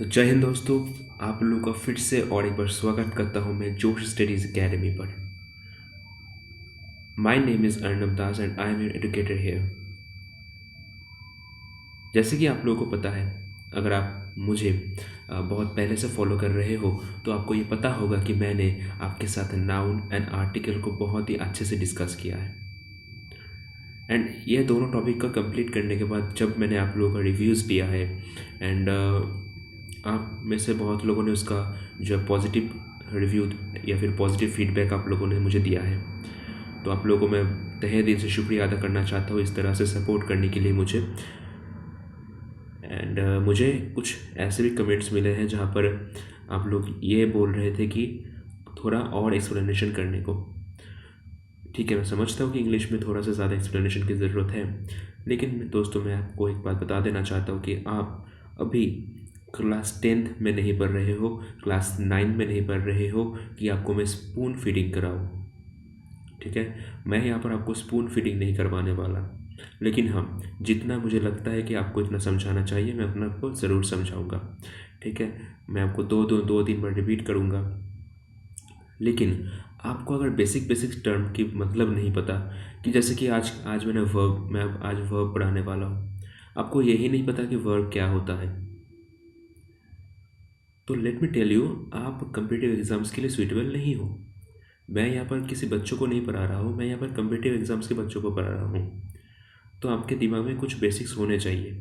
तो जय हिंद दोस्तों। आप लोगों का फिर से और एक बार स्वागत करता हूं मैं जोश स्टडीज एकेडमी पर। My name is Arnab Das and I am an educator here. जैसे कि आप लोगों को पता है, अगर आप मुझे बहुत पहले से फॉलो कर रहे हो तो आपको ये पता होगा कि मैंने आपके साथ नाउन एंड आर्टिकल को बहुत ही अच्छे से डिस्कस किया है। एंड ये दोनों टॉपिक का कंप्लीट करने के बाद जब मैंने आप लोगों का रिव्यूज़ दिया है एंड आप में से बहुत लोगों ने उसका जो पॉजिटिव रिव्यू या फिर पॉजिटिव फीडबैक आप लोगों ने मुझे दिया है, तो आप लोगों को मैं तहे दिल से शुक्रिया अदा करना चाहता हूँ इस तरह से सपोर्ट करने के लिए मुझे। एंड मुझे कुछ ऐसे भी कमेंट्स मिले हैं जहाँ पर आप लोग ये बोल रहे थे कि थोड़ा और एक्सप्लेनेशन करने को। ठीक है, मैं समझता हूँ कि इंग्लिश में थोड़ा सा ज़्यादा एक्सप्लेनेशन की ज़रूरत है, लेकिन दोस्तों मैं आपको एक बात बता देना चाहता हूँ कि आप अभी क्लास 10th में नहीं पढ़ रहे हो, क्लास 9 में नहीं पढ़ रहे हो कि आपको मैं स्पून फीडिंग कराऊँ। ठीक है, मैं यहाँ पर आपको स्पून फीडिंग नहीं करवाने वाला, लेकिन हाँ, जितना मुझे लगता है कि आपको इतना समझाना चाहिए मैं अपना आपको ज़रूर समझाऊँगा। ठीक है, मैं आपको दो तीन बार रिपीट करूँगा, लेकिन आपको अगर बेसिक बेसिक टर्म की मतलब नहीं पता कि जैसे कि आज आज मैंने वर्ब मैं अब आज वर्ब पढ़ाने वाला हूँ, आपको यही नहीं पता कि वर्ब क्या होता है, तो लेट मी टेल यू, आप कम्पिटिटिव एग्ज़ाम्स के लिए सूटेबल नहीं हो। मैं यहाँ पर किसी बच्चों को नहीं पढ़ा रहा हूँ, मैं यहाँ पर कम्पिटिटिव एग्ज़ाम्स के बच्चों को पढ़ा रहा हूँ। तो आपके दिमाग में कुछ बेसिक्स होने चाहिए।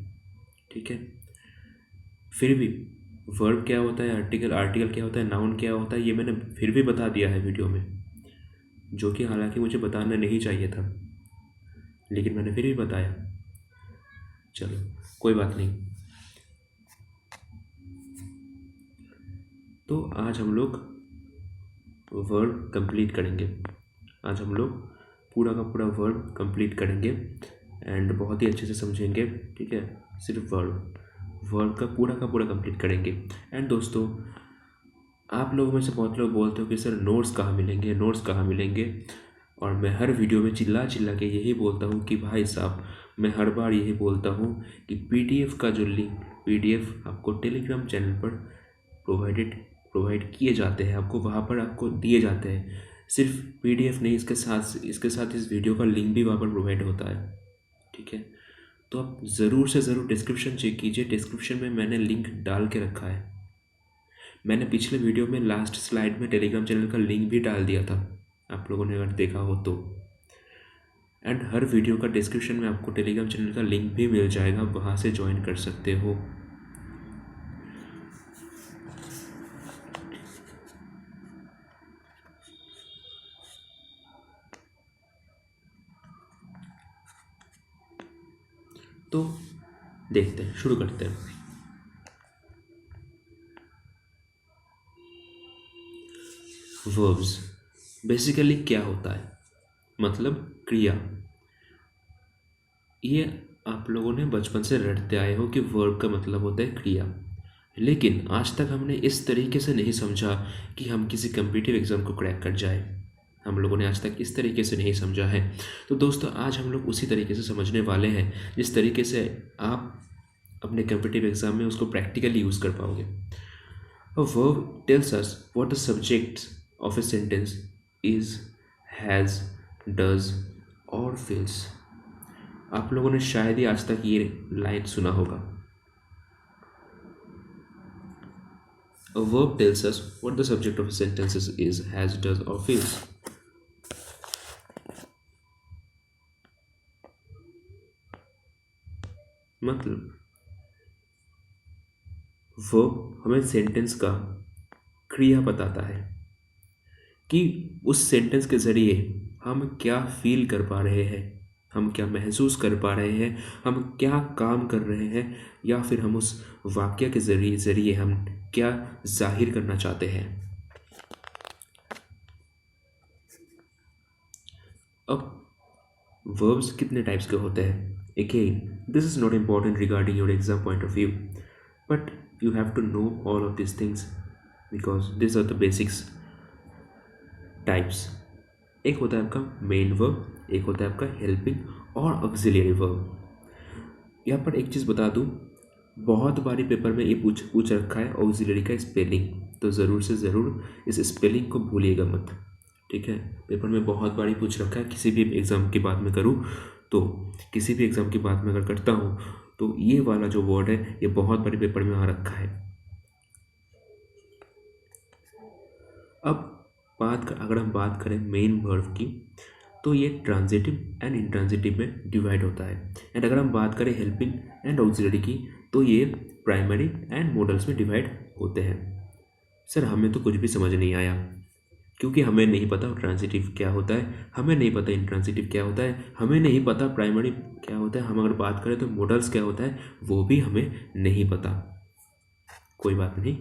ठीक है, फिर भी वर्ब क्या होता है, आर्टिकल आर्टिकल क्या होता है, नाउन क्या होता है, ये मैंने फिर भी बता दिया है वीडियो में, जो कि हालांकि मुझे बताना नहीं चाहिए था, लेकिन मैंने फिर भी बताया। चलो कोई बात नहीं। तो आज हम लोग वर्ब कंप्लीट करेंगे। आज हम लोग पूरा का पूरा वर्ब कंप्लीट करेंगे एंड बहुत ही अच्छे से समझेंगे। ठीक है, सिर्फ वर्ब वर्ब का पूरा कंप्लीट करेंगे। एंड दोस्तों, आप लोगों में से बहुत लोग बोलते हो कि सर नोट्स कहाँ मिलेंगे, नोट्स कहाँ मिलेंगे, और मैं हर वीडियो में चिल्ला चिल्ला के यही बोलता हूँ कि भाई साहब, मैं हर बार यही बोलता हूँ कि पीडीएफ का जो लिंक, पीडीएफ आपको टेलीग्राम चैनल पर प्रोवाइड किए जाते हैं, आपको वहाँ पर आपको दिए जाते हैं। सिर्फ पीडीएफ नहीं, इसके साथ इस वीडियो का लिंक भी वहाँ पर प्रोवाइड होता है। ठीक है, तो आप ज़रूर से ज़रूर डिस्क्रिप्शन चेक कीजिए, डिस्क्रिप्शन में मैंने लिंक डाल के रखा है। मैंने पिछले वीडियो में लास्ट स्लाइड में टेलीग्राम चैनल का लिंक भी डाल दिया था, आप लोगों ने अगर देखा हो तो। एंड हर वीडियो का डिस्क्रिप्शन में आपको टेलीग्राम चैनल का लिंक भी मिल जाएगा, वहाँ से ज्वाइन कर सकते हो। तो देखते हैं, शुरू करते हैं। वर्ब्स बेसिकली क्या होता है, मतलब क्रिया। ये आप लोगों ने बचपन से रटते आए हो कि वर्ब का मतलब होता है क्रिया, लेकिन आज तक हमने इस तरीके से नहीं समझा कि हम किसी कम्पिटिटिव एग्ज़ाम को क्रैक कर जाए। हम लोगों ने आज तक इस तरीके से नहीं समझा है। तो दोस्तों, आज हम लोग उसी तरीके से समझने वाले हैं जिस तरीके से आप अपने कम्पिटिटिव एग्ज़ाम में उसको प्रैक्टिकली यूज़ कर पाओगे। A verb tells us what the subject of a sentence is, has, does or feels। आप लोगों ने शायद ही आज तक ये लाइन सुना होगा। A verb tells us what the subject of a sentence is, has, does or feels। मतलब वर्ब हमें सेंटेंस का क्रिया बताता है कि उस सेंटेंस के ज़रिए हम क्या फील कर पा रहे हैं, हम क्या महसूस कर पा रहे हैं, हम क्या काम कर रहे हैं, या फिर हम उस वाक्य के ज़रिए हम क्या जाहिर करना चाहते हैं। अब वर्ब्स कितने टाइप्स के होते हैं? Again, this is not important regarding your exam point of view, but you have to know all of this things because this are the basics types. एक होता है आपका मेन वर्ब, एक होता है आपका हेल्पिंग और ऑक्सिलियरी वर्ब। यहाँ पर एक चीज़ बता दूँ, बहुत बारी पेपर में ये पूछ पूछ रखा है ऑक्सिलरी का स्पेलिंग, तो ज़रूर से ज़रूर इस स्पेलिंग को भूलिएगा मत। ठीक है, पेपर में बहुत बारी पूछ रखा है, किसी भी एग्ज़ाम की बात में करूँ तो, किसी भी एग्ज़ाम की बात में अगर करता हूँ तो ये वाला जो वर्ड है ये बहुत बारी पेपर में आ रखा है। अब अगर हम बात करें मेन वर्ब की, तो ये ट्रांजिटिव एंड इंट्रांजिटिव में डिवाइड होता है। एंड अगर हम बात करें हेल्पिंग एंड ऑक्सिलरी की, तो ये प्राइमरी एंड मॉडल्स में डिवाइड होते हैं। सर हमें तो कुछ भी समझ नहीं आया, क्योंकि हमें नहीं पता ट्रांजिटिव क्या होता है, हमें नहीं पता इंट्रांजिटिव क्या होता है, हमें नहीं पता प्राइमरी क्या होता है। हम अगर बात करें तो मॉडल्स क्या होता है वो भी हमें नहीं पता। कोई बात नहीं,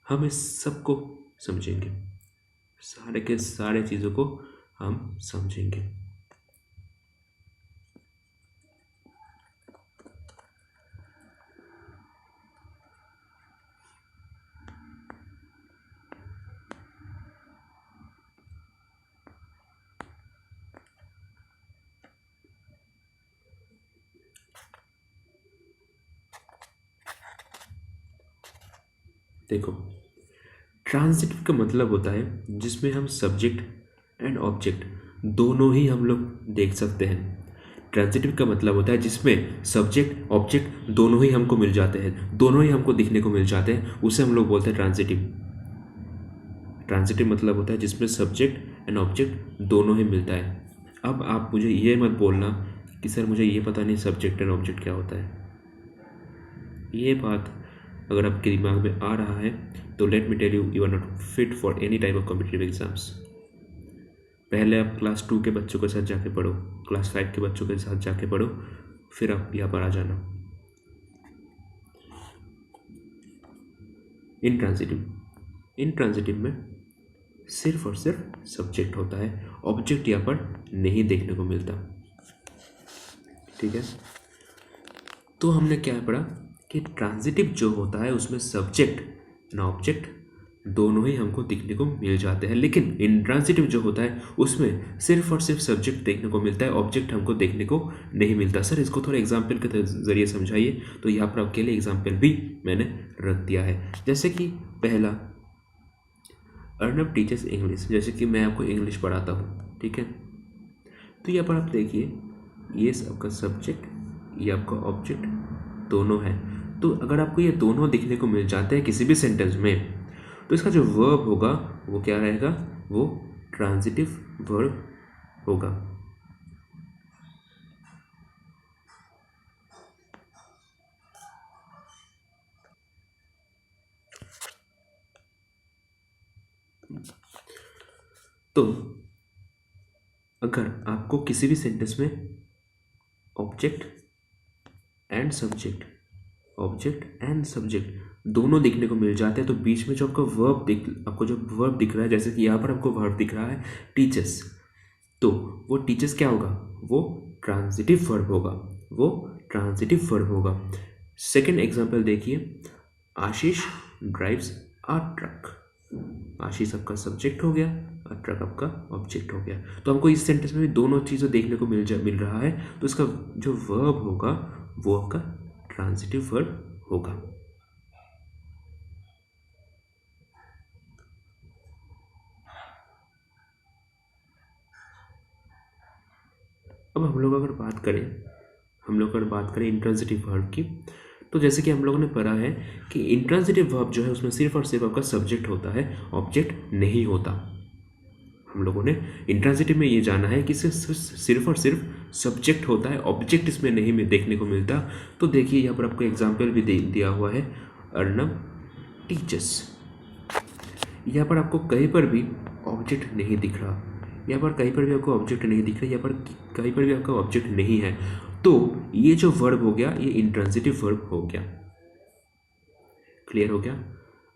हम इस सबको समझेंगे, सारे के सारे चीज़ों को हम समझेंगे। देखो, ट्रांजिटिव का मतलब होता है जिसमें हम सब्जेक्ट एंड ऑब्जेक्ट दोनों ही हम लोग देख सकते हैं। ट्रांजिटिव का मतलब होता है जिसमें सब्जेक्ट ऑब्जेक्ट दोनों ही हमको मिल जाते हैं, दोनों ही हमको दिखने को मिल जाते हैं, उसे हम लोग बोलते हैं ट्रांजिटिव। ट्रांजिटिव मतलब होता है जिसमें सब्जेक्ट एंड ऑब्जेक्ट दोनों ही मिलता है। अब आप मुझे ये मत बोलना कि सर मुझे ये पता नहीं सब्जेक्ट एंड ऑब्जेक्ट क्या होता है। ये बात अगर आपके दिमाग में आ रहा है तो let me tell you are not fit for any type of competitive exams. पहले आप क्लास 2 के बच्चों के साथ जाके पढ़ो, क्लास 5 के बच्चों के साथ जाके पढ़ो, फिर आप यहाँ पर आ जाना। इंट्रांजिटिव में सिर्फ और सिर्फ सब्जेक्ट होता है, ऑब्जेक्ट यहाँ पर नहीं देखने को मिलता। ठीक है, तो हमने क्या पढ़ा कि ट्रांजिटिव जो होता है उसमें सब्जेक्ट ना ऑब्जेक्ट दोनों ही हमको दिखने को मिल जाते हैं, लेकिन इंट्रांजिटिव जो होता है उसमें सिर्फ और सिर्फ सब्जेक्ट देखने को मिलता है, ऑब्जेक्ट हमको देखने को नहीं मिलता। सर इसको थोड़ा एग्जाम्पल के जरिए समझाइए, तो यहाँ पर आपके लिए एग्जाम्पल भी मैंने रख दिया है। जैसे कि पहला, अर्नब टीचर्स इंग्लिश, जैसे कि मैं आपको इंग्लिश पढ़ाता हूँ। ठीक है, तो यहाँ पर आप देखिए ये आपका सब्जेक्ट, ये आपका ऑब्जेक्ट दोनों है। तो अगर आपको ये दोनों दिखने को मिल जाते हैं किसी भी सेंटेंस में, तो इसका जो वर्ब होगा वो क्या रहेगा, वो ट्रांजिटिव वर्ब होगा। तो अगर आपको किसी भी सेंटेंस में object and subject, object and subject दोनों दिखने को मिल जाते हैं, तो बीच में जो आपका आपको जो वर्ब दिख रहा है, जैसे कि यहाँ पर आपको वर्ब दिख रहा है टीचर्स, तो वो टीचर्स क्या होगा, वो ट्रांजिटिव वर्ब होगा, वो ट्रांजिटिव वर्ब होगा। सेकंड एग्जांपल देखिए, आशीष ड्राइव्स अ ट्रक। आशीष आपका सब्जेक्ट हो गया और ट्रक आपका ऑब्जेक्ट हो गया। तो हमको इस सेंटेंस में भी दोनों चीज़ें देखने को मिल रहा है, तो इसका जो वर्ब होगा वो आपका ट्रांजिटिव वर्ब होगा। अब हम लोग अगर बात करें इंट्रांजिटिव वर्ब की, तो जैसे कि हम लोगों ने पढ़ा है कि इंट्रांजिटिव वर्ब जो है उसमें सिर्फ और सिर्फ आपका सब्जेक्ट होता है, ऑब्जेक्ट नहीं होता। हम लोगों ने इंट्रांजिटिव में ये जाना है कि सिर्फ और सिर्फ सब्जेक्ट होता है, ऑब्जेक्ट इसमें नहीं देखने को मिलता। तो देखिए यहाँ पर आपको एग्जाम्पल भी दिया हुआ है, अर्नब टीचर्स। यहाँ पर आपको कहीं पर भी ऑब्जेक्ट नहीं दिख रहा, यहाँ पर कहीं पर भी आपको ऑब्जेक्ट नहीं दिख रहा, यहाँ पर कहीं पर भी आपका ऑब्जेक्ट नहीं है, तो ये जो वर्ब हो गया ये इंट्रांजिटिव वर्ब हो गया। क्लियर हो गया?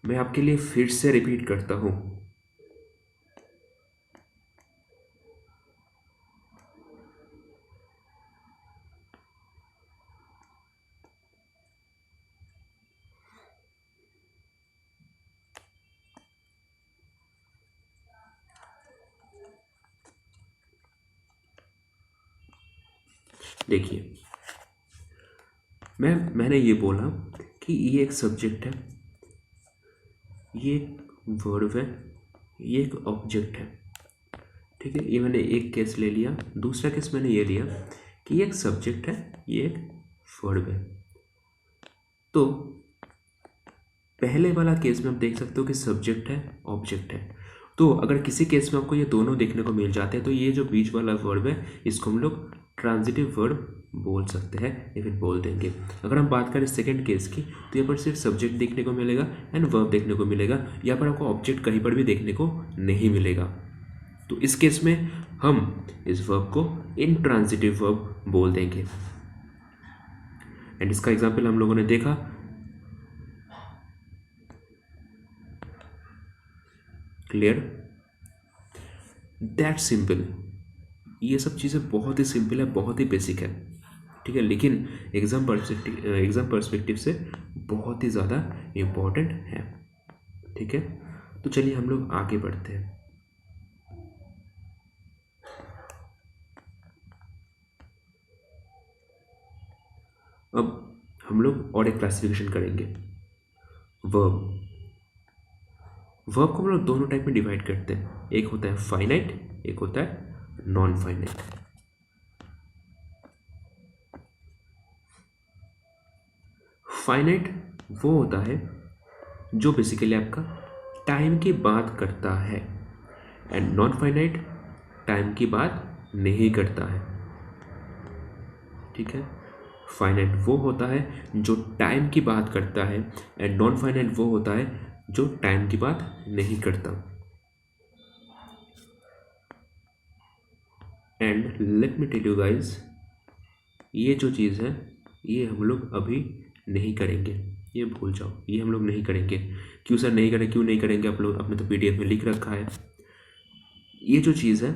मैं आपके लिए फिर से रिपीट करता हूँ। देखिए, मैंने ये बोला कि ये एक सब्जेक्ट है, ये एक वर्ब है, ये एक ऑब्जेक्ट है। ठीक है, ये मैंने एक केस ले लिया। दूसरा केस मैंने ये लिया कि ये एक सब्जेक्ट है, ये एक वर्ब है। तो पहले वाला केस में आप देख सकते हो कि सब्जेक्ट है, ऑब्जेक्ट है। तो अगर किसी केस में आपको ये दोनों देखने को मिल जाते हैं तो ये जो बीच वाला वर्ब है इसको हम लोग ट्रांजिटिव वर्ब बोल सकते हैं या फिर बोल देंगे। अगर हम बात करें सेकंड केस की तो यहाँ पर सिर्फ सब्जेक्ट देखने को मिलेगा एंड वर्ब देखने को मिलेगा। यहाँ पर आपको ऑब्जेक्ट कहीं पर भी देखने को नहीं मिलेगा। तो इस केस में हम इस वर्ब को इंट्रांजिटिव वर्ब बोल देंगे। एंड इसका एग्जाम्पल हम लोगों ने देखा। क्लियर? That simple. ये सब चीज़ें बहुत ही सिंपल है, बहुत ही बेसिक है। ठीक है, लेकिन एग्जाम पर्सपेक्टिव से बहुत ही ज़्यादा इम्पोर्टेंट है। ठीक है, तो चलिए हम लोग आगे बढ़ते हैं। अब हम लोग और एक क्लासिफिकेशन करेंगे। वर्ब को हम लोग दोनों टाइप में डिवाइड करते हैं। एक होता है फाइनाइट, एक होता है नॉन फाइनाइट। फाइनाइट वो होता है जो बेसिकली आपका टाइम की बात करता है एंड नॉन फाइनाइट टाइम की बात नहीं करता है। ठीक है, फाइनाइट वो होता है जो टाइम की बात करता है एंड नॉन फाइनाइट वो होता है जो टाइम की बात नहीं करता। And let me tell you guys, ये जो चीज़ है ये हम लोग अभी नहीं करेंगे, ये भूल जाओ, ये हम लोग नहीं करेंगे। क्यों सर नहीं करें, क्यों नहीं करेंगे? आप लोग आपने तो पीडीएफ में लिख रखा है। ये जो चीज़ है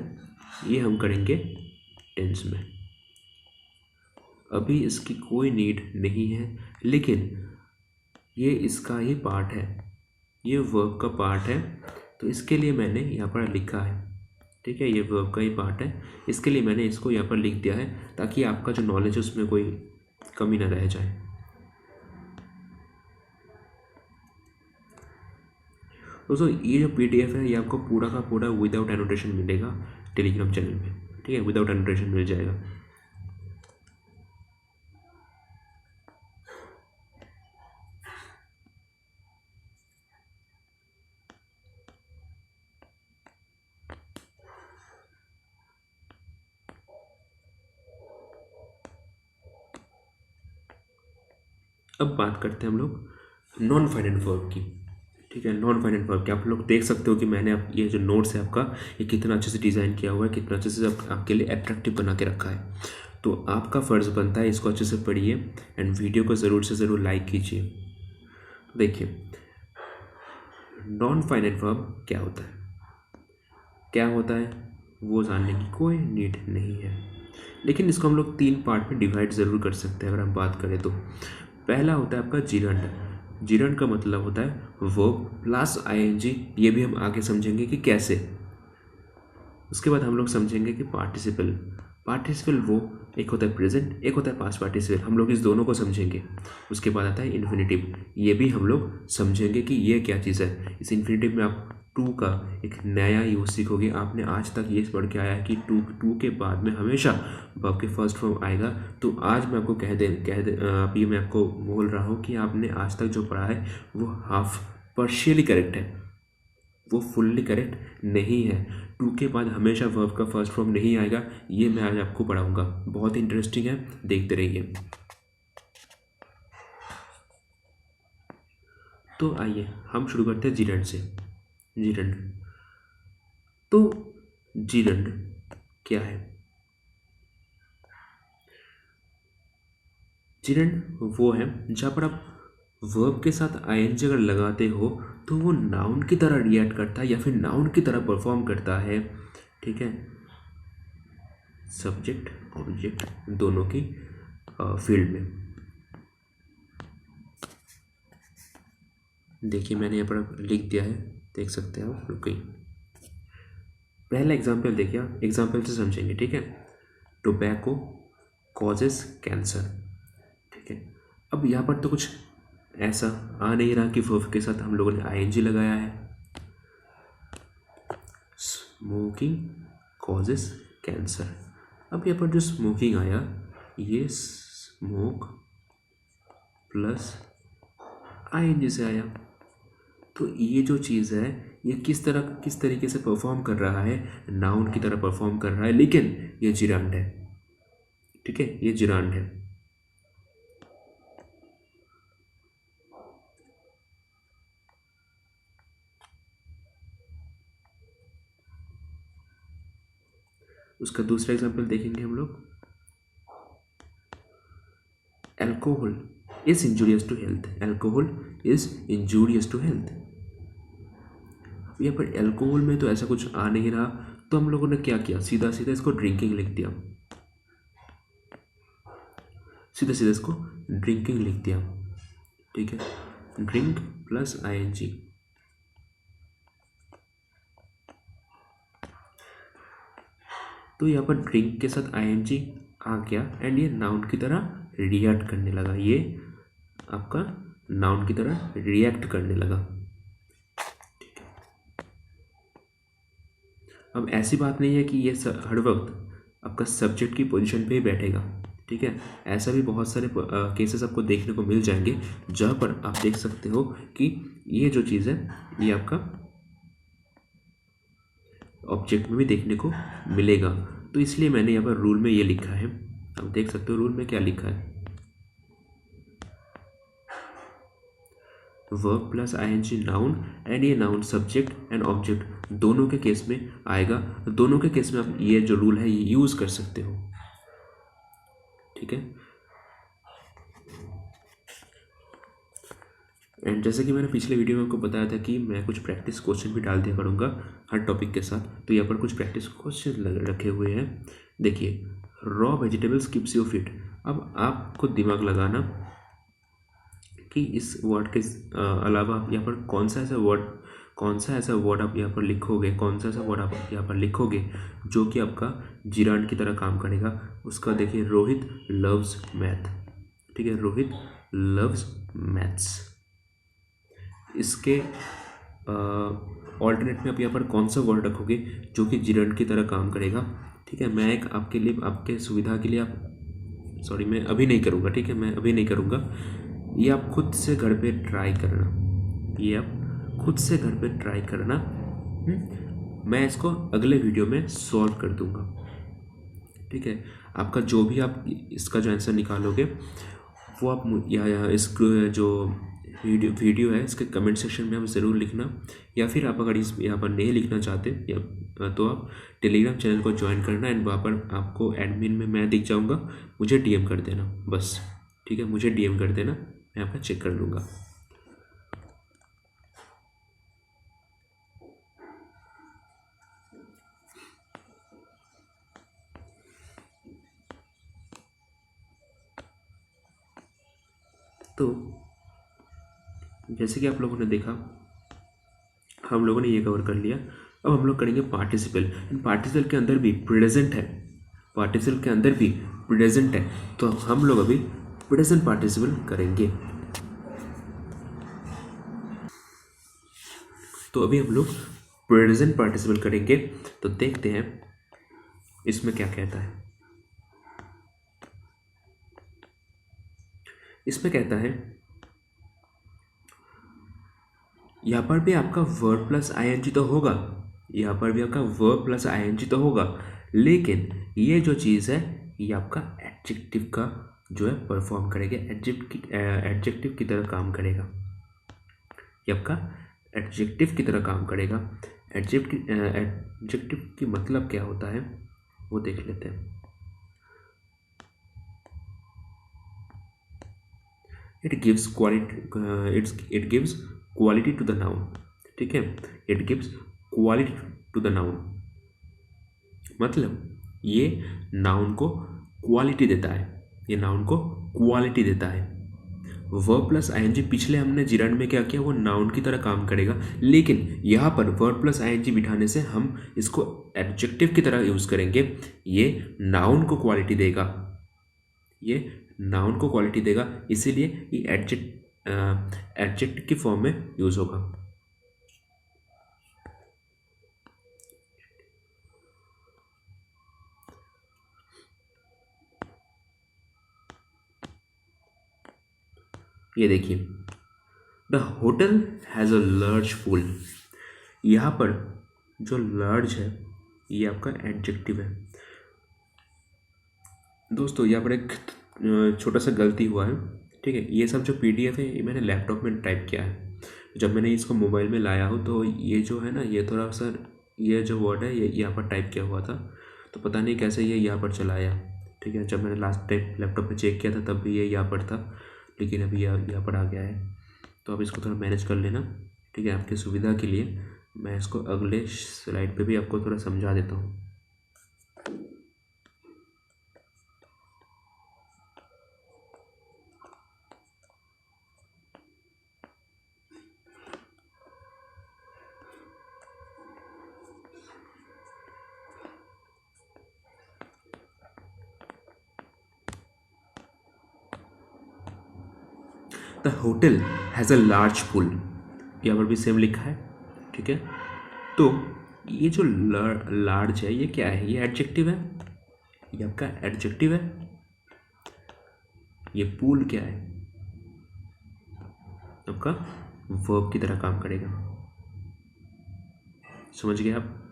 ये हम करेंगे टेंस में। अभी इसकी कोई नीड नहीं है, लेकिन ये इसका ही पार्ट है, ये वर्ब का पार्ट है, तो इसके लिए मैंने यहाँ पर लिखा है। ठीक है, ये वर्ब का ही पार्ट है, इसके लिए मैंने इसको यहाँ पर लिख दिया है ताकि आपका जो नॉलेज है उसमें कोई कमी ना रह जाए। दोस्तों ये जो पीडीएफ है ये आपको पूरा का पूरा विदाउट एनोटेशन मिलेगा टेलीग्राम चैनल में। ठीक है, विदाउट एनोटेशन मिल जाएगा। अब बात करते हैं हम लोग नॉन फाइनेंट वर्ब की। ठीक है, नॉन फाइनेंट वर्ब की आप लोग देख सकते हो कि मैंने आप ये जो नोट्स है आपका ये कितना अच्छे से डिज़ाइन किया हुआ है, कितना अच्छे से आपके लिए अट्रैक्टिव बना के रखा है। तो आपका फ़र्ज़ बनता है इसको अच्छे से पढ़िए एंड वीडियो को ज़रूर से ज़रूर लाइक कीजिए। देखिए नॉन फाइनेंट वर्ब क्या होता है, क्या होता है वो जानने की कोई नीड नहीं है, लेकिन इसको हम लोग 3 पार्ट में डिवाइड ज़रूर कर सकते हैं अगर हम बात करें तो। पहला होता है आपका जिरंड। जिरंड का मतलब होता है वर्ब प्लस आईएनजी, ये भी हम आगे समझेंगे कि कैसे। उसके बाद हम लोग समझेंगे कि पार्टिसिपल। पार्टिसिपल वो एक होता है प्रेजेंट, एक होता है पास्ट पार्टिसिपल, हम लोग इस दोनों को समझेंगे। उसके बाद आता है इन्फिनिटिव, ये भी हम लोग समझेंगे कि ये क्या चीज़ है। इस इन्फिनिटिव में आप टू का एक नया यूज सीखोगे। आपने आज तक ये पढ़ के आया है कि टू के बाद में हमेशा वर्ब के फर्स्ट फॉर्म आएगा। तो आज मैं आपको कह दे अभी मैं आपको बोल रहा हूँ कि आपने आज तक जो पढ़ा है वो हाफ पार्शियली करेक्ट है, वो फुल्ली करेक्ट नहीं है। टू के बाद हमेशा वर्ब का फर्स्ट फॉर्म नहीं आएगा, ये मैं आज आपको पढ़ाऊँगा। बहुत ही इंटरेस्टिंग है, देखते रहिए। तो आइए हम शुरू करते हैं जिरंड से। जिरंड, तो जिरंड क्या है? जिरंड वो है जहाँ पर आप वर्ब के साथ आईएनजी अगर लगाते हो तो वो नाउन की तरह रिएक्ट करता है या फिर नाउन की तरह परफॉर्म करता है। ठीक है, सब्जेक्ट ऑब्जेक्ट दोनों की फील्ड में। देखिए मैंने यहाँ पर लिख दिया है, देख सकते हैं आप। रुकिए, पहला एग्जाम्पल देखिए, एग्जाम्पल से समझेंगे। ठीक है, टोबैको कॉजेस कैंसर। ठीक है, अब यहाँ पर तो कुछ ऐसा आ नहीं रहा कि वर्ब के साथ हम लोगों ने आईएनजी लगाया है। Smoking causes cancer. अब यहाँ पर जो स्मोकिंग आया, ये स्मोक प्लस आईएनजी से आया। तो ये जो चीज़ है ये किस तरीके से परफॉर्म कर रहा है, नाउन की तरह परफॉर्म कर रहा है, लेकिन ये जिरांड है। ठीक है, ये जिरांड है। उसका दूसरा एग्जांपल देखेंगे हम लोग। Alcohol is injurious to health. Alcohol is injurious to health. यहाँ पर एल्कोहल में तो ऐसा कुछ आ नहीं रहा, तो हम लोगों ने क्या किया, सीधा सीधा इसको ड्रिंकिंग लिख दिया। सीधा सीधा इसको ड्रिंकिंग लिख दिया। ठीक है, ड्रिंक प्लस आईएनजी। तो यहाँ पर ड्रिंक के साथ आईएनजी आ गया एंड ये नाउन की तरह रिएक्ट करने लगा। ये आपका नाउन की तरह रिएक्ट करने लगा। ठीक है, अब ऐसी बात नहीं है कि ये हर वक्त आपका सब्जेक्ट की पोजीशन पे ही बैठेगा। ठीक है, ऐसा भी बहुत सारे केसेस आपको देखने को मिल जाएंगे जहाँ पर आप देख सकते हो कि ये जो चीज़ है ये आपका ऑब्जेक्ट में भी देखने को मिलेगा। तो इसलिए मैंने यहाँ पर रूल में ये लिखा है, आप देख सकते हो रूल में क्या लिखा है, verb plus ING noun and ये नाउन सब्जेक्ट एंड ऑब्जेक्ट दोनों के केस में आएगा। दोनों के केस में आप ये जो रूल है ये यूज़ कर सकते हो। ठीक है, एंड जैसे कि मैंने पिछले वीडियो में आपको बताया था कि मैं कुछ प्रैक्टिस क्वेश्चन भी डाल दिया करूँगा हर टॉपिक के साथ। तो यहाँ पर कुछ प्रैक्टिस क्वेश्चन रखे हुए हैं। देखिए, raw vegetables keeps you fit. अब आपको दिमाग लगाना कि इस वर्ड के अलावा यहाँ पर कौन सा ऐसा वर्ड आप यहाँ पर लिखोगे, कौन सा ऐसा वर्ड आप यहाँ पर लिखोगे जो कि आपका जिरांड की तरह काम करेगा। उसका देखिए, रोहित लव्स मैथ। ठीक है, रोहित लव्स मैथ्स। इसके ऑल्टरनेट में आप यहाँ पर कौन सा वर्ड रखोगे जो कि जिरांड की तरह काम करेगा। ठीक है, मैं एक आपके लिए, आपके सुविधा के लिए मैं अभी नहीं करूँगा। ठीक है, मैं अभी नहीं करूँगा। ये आप खुद से घर पे ट्राई करना। ये आप खुद से घर पे ट्राई करना। मैं इसको अगले वीडियो में सॉल्व कर दूँगा। ठीक है, आपका जो भी आप इसका जो आंसर निकालोगे वो आप या इस जो वीडियो है इसके कमेंट सेक्शन में आप ज़रूर लिखना, या फिर आप अगर इस यहाँ पर नहीं लिखना चाहते या तो आप टेलीग्राम चैनल को ज्वाइन करना एंड वहाँ पर आपको एडमिन में मैं दिख जाऊँगा, मुझे डीएम कर देना बस। ठीक है, मुझे डीएम कर देना, मैं आपका चेक कर लूँगा। तो जैसे कि आप लोगों ने देखा, हम लोगों ने ये कवर कर लिया। अब हम लोग करेंगे पार्टिसिपल। पार्टिसिपल के अंदर भी प्रेजेंट है, पार्टिसिपल के अंदर भी प्रेजेंट है, तो हम लोग अभी प्रेजेंट पार्टिसिपल करेंगे। तो अभी हम लोग प्रेजेंट पार्टिसिपल करेंगे। तो देखते हैं इसमें क्या कहता है। इसमें कहता है यहाँ पर भी आपका वर्ब प्लस आईएनजी तो होगा, यहाँ पर भी आपका वर्ब प्लस आईएनजी तो होगा, लेकिन ये जो चीज़ है ये आपका एडजेक्टिव का जो है परफॉर्म करेगा, एडजेक्टिव की तरह काम करेगा। ये आपका एडजेक्टिव की तरह काम करेगा। एडजेक्टिव की मतलब क्या होता है वो देख लेते हैं। It gives quality to the noun. ठीक है, it gives quality to the noun, मतलब ये नाउन को क्वालिटी देता है, ये नाउन को क्वालिटी देता है। वर्ब प्लस आईएनजी पिछले हमने जिरांड में क्या किया, वो नाउन की तरह काम करेगा, लेकिन यहाँ पर वर्ब प्लस आईएनजी बिठाने से हम इसको एडजेक्टिव की तरह यूज़ करेंगे। ये नाउन को क्वालिटी देगा, ये नाउन को क्वालिटी देगा, इसीलिए ये एडजेक्टिव की फॉर्म में यूज होगा। ये देखिए, the hotel has a large pool. यहाँ पर जो लार्ज है ये आपका एडजेक्टिव है। दोस्तों यहाँ पर एक छोटा सा गलती हुआ है, ठीक है। ये सब जो पीडीएफ है ये मैंने लैपटॉप में टाइप किया है। जब मैंने इसको मोबाइल में लाया हूँ तो ये जो है ना, ये थोड़ा सा ये जो वर्ड है ये यहाँ पर टाइप किया हुआ था, तो पता नहीं कैसे ये यहाँ पर चला आया, ठीक है। जब मैंने लास्ट टाइम लैपटॉप में चेक किया था तब भी ये यहाँ पर था, लेकिन अभी यहाँ पर आ गया है। तो आप इसको थोड़ा मैनेज कर लेना, ठीक है। आपकी सुविधा के लिए मैं इसको अगले स्लाइड पे भी आपको थोड़ा समझा देता हूँ। The hotel has a large pool, यहाँ पर भी सेम लिखा है, ठीक है। तो ये जो लार्ज है ये क्या है? ये एडजेक्टिव है, ये आपका एडजेक्टिव है। ये पूल क्या है? आपका वर्ब की तरह काम करेगा। समझ गए आप?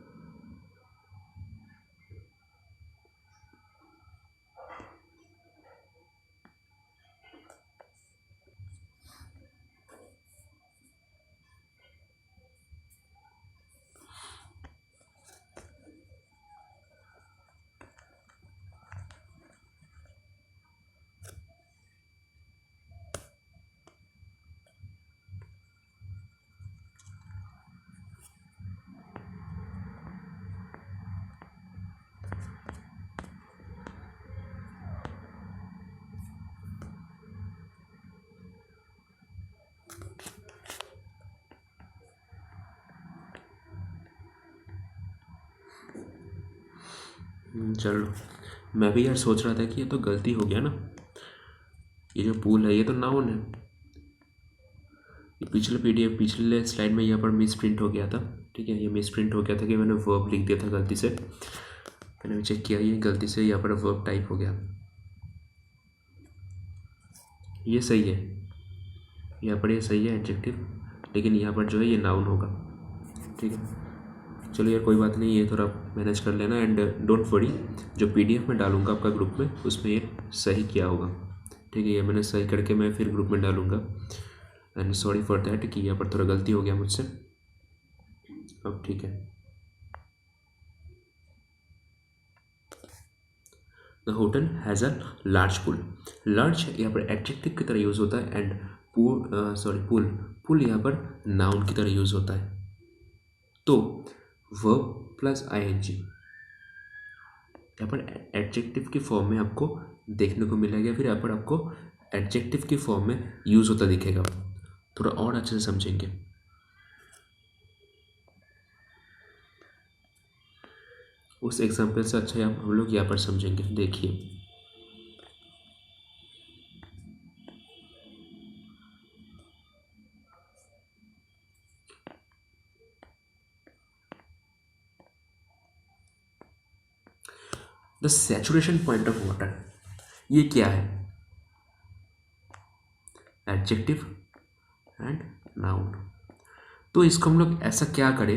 चलो, मैं भी यार सोच रहा था कि ये तो गलती हो गया ना। ये जो पूल है ये तो नाउन है। ये पिछले स्लाइड में यहाँ पर मिस प्रिंट हो गया था, ठीक है। ये मिस प्रिंट हो गया था कि मैंने वर्ब लिख दिया था गलती से। मैंने भी चेक किया, ये गलती से यहाँ पर वर्ब टाइप हो गया। ये सही है, यहाँ पर ये सही है एडजेक्टिव, लेकिन यहाँ पर जो है ये नाउन होगा, ठीक है। चलो यार कोई बात नहीं, ये थोड़ा मैनेज कर लेना। एंड डोंट वरी, जो पीडीएफ में डालूंगा आपका ग्रुप में उसमें ये सही किया होगा, ठीक है। ये मैंने सही करके मैं फिर ग्रुप में डालूंगा। एंड सॉरी फॉर दैट कि यहाँ पर थोड़ा गलती हो गया मुझसे। अब ठीक है। The hotel has a large pool. Large यहाँ पर एडजेक्टिव की तरह यूज़ होता है, एंड पूल पूल यहाँ पर नाउन की तरह यूज़ होता है। तो वर्ब प्लस आईएनजी यहाँ पर एडजेक्टिव की फॉर्म में आपको देखने को मिलेगा, फिर यहाँ पर आपको एडजेक्टिव की फॉर्म में यूज़ होता दिखेगा। थोड़ा और अच्छे से समझेंगे। उस एग्जाम्पल से अच्छा हम लोग यहाँ पर समझेंगे। देखिए, the saturation point of water, ये क्या है? Adjective and noun. तो इसको हम लोग ऐसा क्या करें